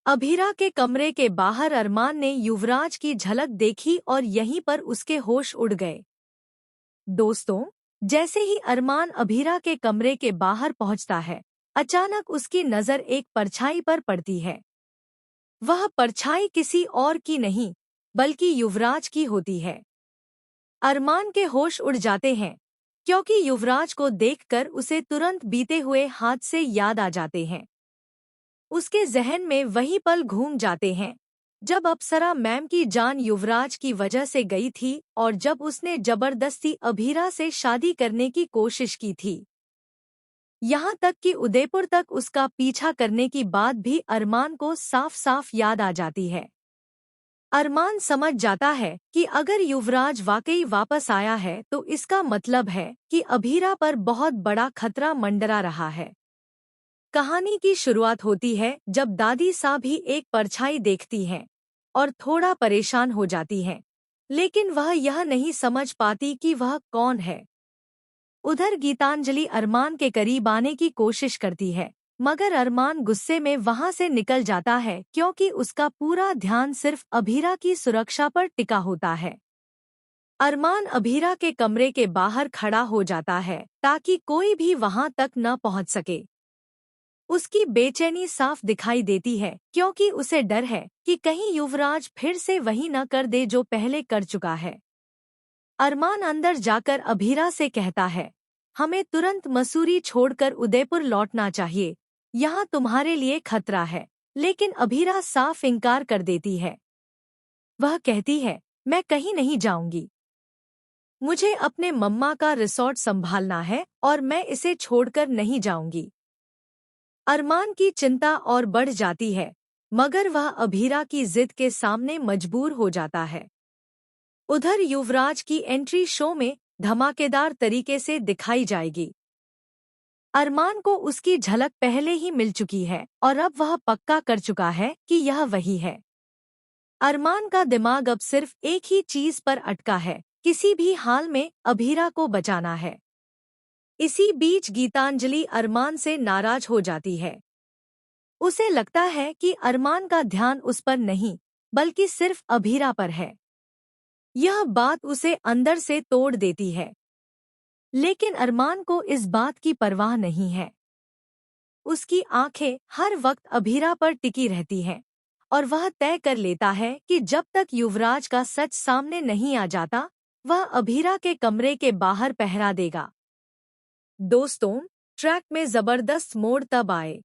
अभीरा के कमरे के बाहर अरमान ने युवराज की झलक देखी और यहीं पर उसके होश उड़ गए। दोस्तों, जैसे ही अरमान अभीरा के कमरे के बाहर पहुंचता है, अचानक उसकी नजर एक परछाई पर पड़ती है। वह परछाई किसी और की नहीं, बल्कि युवराज की होती है। अरमान के होश उड़ जाते हैं, क्योंकि युवराज को देखकर उसे तुरंत बीते हुए हादसे याद आ जाते हैं। उसके जहन में वही पल घूम जाते हैं जब अप्सरा मैम की जान युवराज की वजह से गई थी और जब उसने जबरदस्ती अभीरा से शादी करने की कोशिश की थी। यहाँ तक कि उदयपुर तक उसका पीछा करने की बात भी अरमान को साफ साफ याद आ जाती है। अरमान समझ जाता है कि अगर युवराज वाकई वापस आया है तो इसका मतलब है कि अभीरा पर बहुत बड़ा खतरा मंडरा रहा है। कहानी की शुरुआत होती है जब दादी सा भी एक परछाई देखती हैं और थोड़ा परेशान हो जाती हैं, लेकिन वह यह नहीं समझ पाती कि वह कौन है। उधर गीतांजलि अरमान के करीब आने की कोशिश करती है, मगर अरमान गुस्से में वहां से निकल जाता है क्योंकि उसका पूरा ध्यान सिर्फ अभीरा की सुरक्षा पर टिका होता है। अरमान अभीरा के कमरे के बाहर खड़ा हो जाता है ताकि कोई भी वहां तक न पहुंच सके। उसकी बेचैनी साफ दिखाई देती है क्योंकि उसे डर है कि कहीं युवराज फिर से वही न कर दे जो पहले कर चुका है। अरमान अंदर जाकर अभीरा से कहता है, हमें तुरंत मसूरी छोड़कर उदयपुर लौटना चाहिए, यहाँ तुम्हारे लिए खतरा है। लेकिन अभीरा साफ इनकार कर देती है। वह कहती है, मैं कहीं नहीं जाऊंगी। मुझे अपने मम्मा का रिसोर्ट संभालना है और मैं इसे छोड़कर नहीं जाऊंगी। अरमान की चिंता और बढ़ जाती है, मगर वह अभीरा की जिद के सामने मजबूर हो जाता है। उधर युवराज की एंट्री शो में धमाकेदार तरीके से दिखाई जाएगी। अरमान को उसकी झलक पहले ही मिल चुकी है और अब वह पक्का कर चुका है कि यह वही है। अरमान का दिमाग अब सिर्फ एक ही चीज पर अटका है, किसी भी हाल में अभीरा को बचाना है। इसी बीच गीतांजलि अरमान से नाराज हो जाती है। उसे लगता है कि अरमान का ध्यान उस पर नहीं, बल्कि सिर्फ अभीरा पर है। यह बात उसे अंदर से तोड़ देती है, लेकिन अरमान को इस बात की परवाह नहीं है। उसकी आंखें हर वक्त अभीरा पर टिकी रहती हैं और वह तय कर लेता है कि जब तक युवराज का सच सामने नहीं आ जाता, वह अभीरा के कमरे के बाहर पहरा देगा। दोस्तों, ट्रैक में जबरदस्त मोड़ तब आए